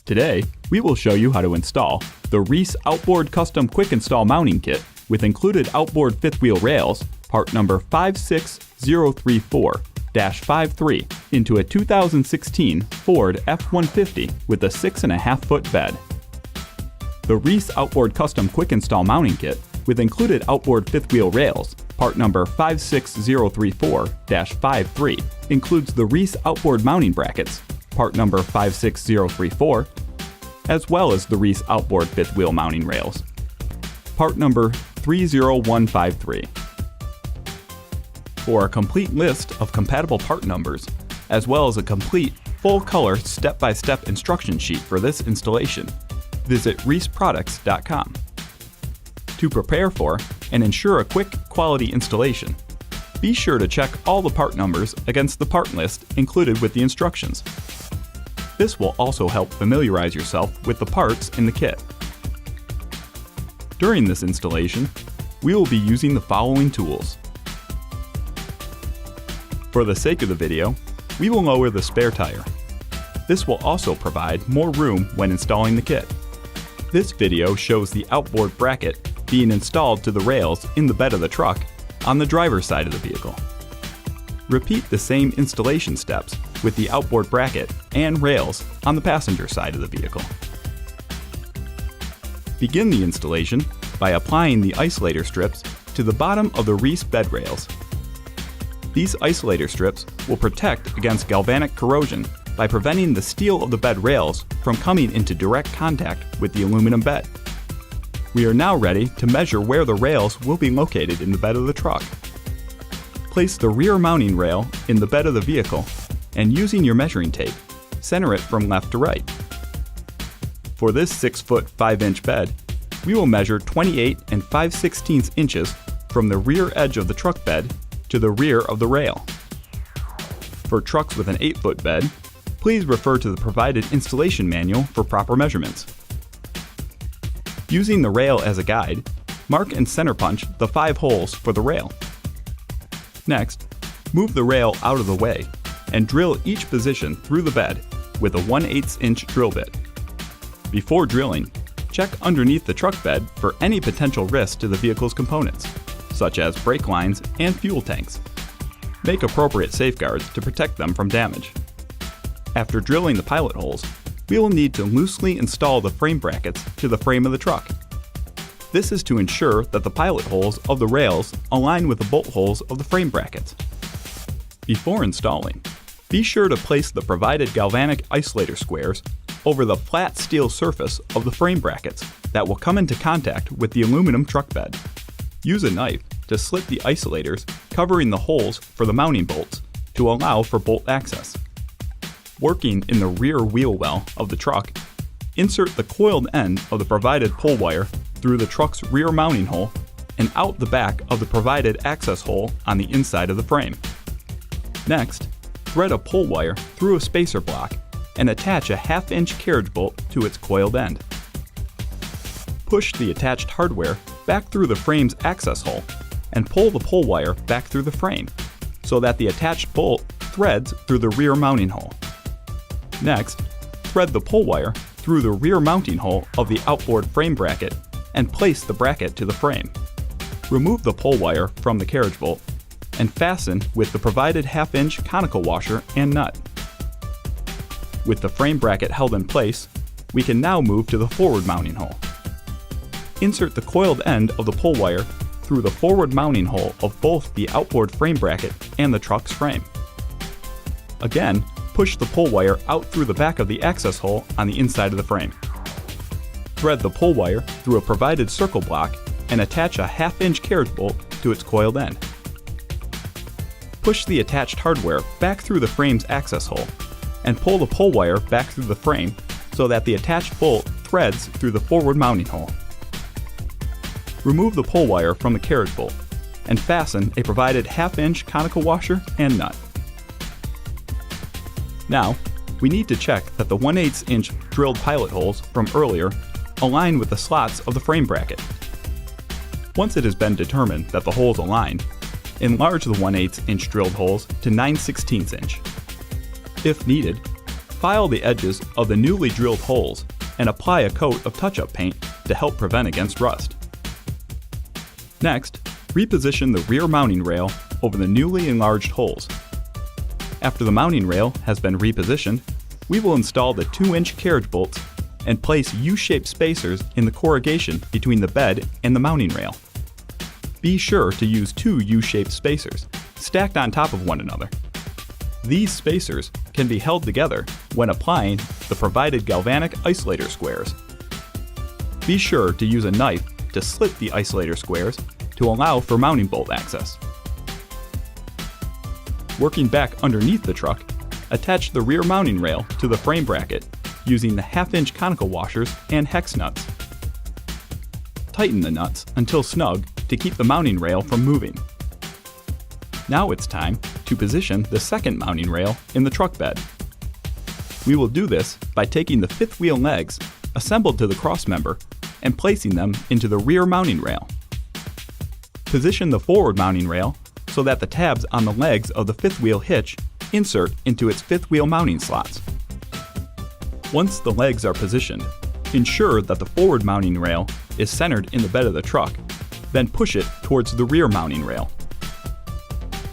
Today, we will show you how to install the Reese Outboard Custom Quick Install Mounting Kit with included outboard fifth wheel rails, part number 56034-53, into a 2016 Ford F-150 with a 6.5-foot bed. The Reese Outboard Custom Quick Install Mounting Kit with included outboard fifth wheel rails, part number 56034-53, includes the Reese outboard mounting brackets, part number 56034, as well as the Reese outboard fifth wheel mounting rails, part number 30153. For a complete list of compatible part numbers, as well as a complete, full-color, step-by-step instruction sheet for this installation, visit reeseproducts.com. To prepare for and ensure a quick, quality installation, be sure to check all the part numbers against the part list included with the instructions. This will also help familiarize yourself with the parts in the kit. During this installation, we will be using the following tools. For the sake of the video, we will lower the spare tire. This will also provide more room when installing the kit. This video shows the outboard bracket being installed to the rails in the bed of the truck on the driver's side of the vehicle. Repeat the same installation steps with the outboard bracket and rails on the passenger side of the vehicle. Begin the installation by applying the isolator strips to the bottom of the Reese bed rails. These isolator strips will protect against galvanic corrosion by preventing the steel of the bed rails from coming into direct contact with the aluminum bed. We are now ready to measure where the rails will be located in the bed of the truck. Place the rear mounting rail in the bed of the vehicle and, using your measuring tape, center it from left to right. For this 6-foot 5-inch bed, we will measure 28 5/16 inches from the rear edge of the truck bed to the rear of the rail. For trucks with an 8-foot bed, please refer to the provided installation manual for proper measurements. Using the rail as a guide, mark and center punch the 5 holes for the rail. Next, move the rail out of the way and drill each position through the bed with a 1/8 inch drill bit. Before drilling, check underneath the truck bed for any potential risk to the vehicle's components, such as brake lines and fuel tanks. Make appropriate safeguards to protect them from damage. After drilling the pilot holes, we will need to loosely install the frame brackets to the frame of the truck. This is to ensure that the pilot holes of the rails align with the bolt holes of the frame brackets. Before installing, be sure to place the provided galvanic isolator squares over the flat steel surface of the frame brackets that will come into contact with the aluminum truck bed. Use a knife to slit the isolators covering the holes for the mounting bolts to allow for bolt access. Working in the rear wheel well of the truck, insert the coiled end of the provided pull wire through the truck's rear mounting hole and out the back of the provided access hole on the inside of the frame. Next, thread a pull wire through a spacer block and attach a 1/2-inch carriage bolt to its coiled end. Push the attached hardware back through the frame's access hole and pull the pull wire back through the frame so that the attached bolt threads through the rear mounting hole. Next, thread the pull wire through the rear mounting hole of the outboard frame bracket and place the bracket to the frame. Remove the pull wire from the carriage bolt and fasten with the provided 1/2-inch conical washer and nut. With the frame bracket held in place, we can now move to the forward mounting hole. Insert the coiled end of the pull wire through the forward mounting hole of both the outboard frame bracket and the truck's frame. Again, push the pull wire out through the back of the access hole on the inside of the frame. Thread the pull wire through a provided circle block and attach a 1/2-inch carriage bolt to its coiled end. Push the attached hardware back through the frame's access hole and pull the pull wire back through the frame so that the attached bolt threads through the forward mounting hole. Remove the pull wire from the carriage bolt and fasten a provided 1/2-inch conical washer and nut. Now, we need to check that the 1/8 inch drilled pilot holes from earlier align with the slots of the frame bracket. Once it has been determined that the holes align, enlarge the 1/8 inch drilled holes to 9/16 inch. If needed, File the edges of the newly drilled holes and apply a coat of touch-up paint to help prevent against rust. Next, reposition the rear mounting rail over the newly enlarged holes. After the mounting rail has been repositioned, we will install the 2-inch carriage bolts and place U-shaped spacers in the corrugation between the bed and the mounting rail. Be sure to use 2 U-shaped spacers, stacked on top of one another. These spacers can be held together when applying the provided galvanic isolator squares. Be sure to use a knife to slit the isolator squares to allow for mounting bolt access. Working back underneath the truck, attach the rear mounting rail to the frame bracket using the 1/2-inch conical washers and hex nuts. Tighten the nuts until snug to keep the mounting rail from moving. Now it's time to position the second mounting rail in the truck bed. We will do this by taking the fifth wheel legs assembled to the crossmember and placing them into the rear mounting rail. Position the forward mounting rail so that the tabs on the legs of the fifth wheel hitch insert into its fifth wheel mounting slots. Once the legs are positioned, ensure that the forward mounting rail is centered in the bed of the truck, then push it towards the rear mounting rail.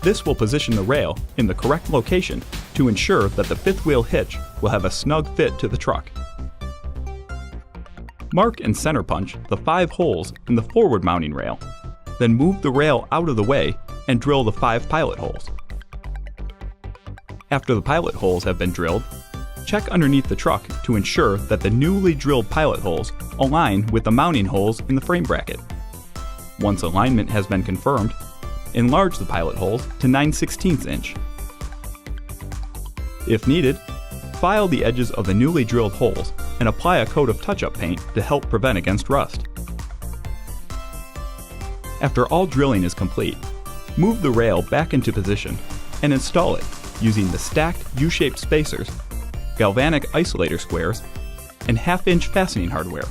This will position the rail in the correct location to ensure that the fifth wheel hitch will have a snug fit to the truck. Mark and center punch the 5 holes in the forward mounting rail, then move the rail out of the way and drill the 5 pilot holes. After the pilot holes have been drilled, check underneath the truck to ensure that the newly drilled pilot holes align with the mounting holes in the frame bracket. Once alignment has been confirmed, enlarge the pilot holes to 9/16 inch. If needed, file the edges of the newly drilled holes and apply a coat of touch-up paint to help prevent against rust. After all drilling is complete, move the rail back into position and install it using the stacked U-shaped spacers, galvanic isolator squares, and 1/2-inch fastening hardware.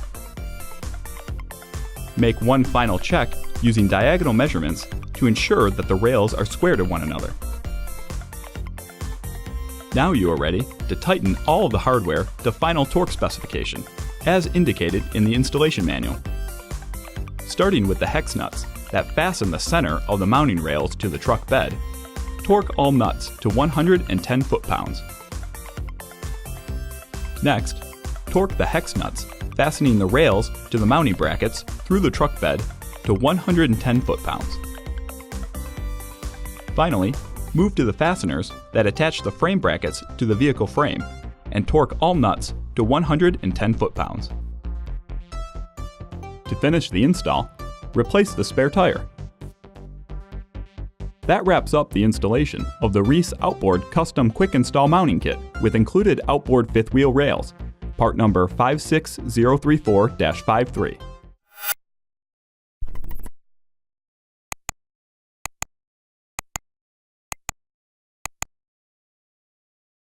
Make one final check using diagonal measurements to ensure that the rails are square to one another. Now you are ready to tighten all of the hardware to final torque specification, as indicated in the installation manual. Starting with the hex nuts that fasten the center of the mounting rails to the truck bed, torque all nuts to 110 foot-pounds. Next, torque the hex nuts fastening the rails to the mounting brackets through the truck bed to 110 foot-pounds. Finally, move to the fasteners that attach the frame brackets to the vehicle frame and torque all nuts to 110 foot-pounds. To finish the install, replace the spare tire. That wraps up the installation of the Reese Outboard Custom Quick Install Mounting Kit with included outboard fifth wheel rails, part number 56034-53.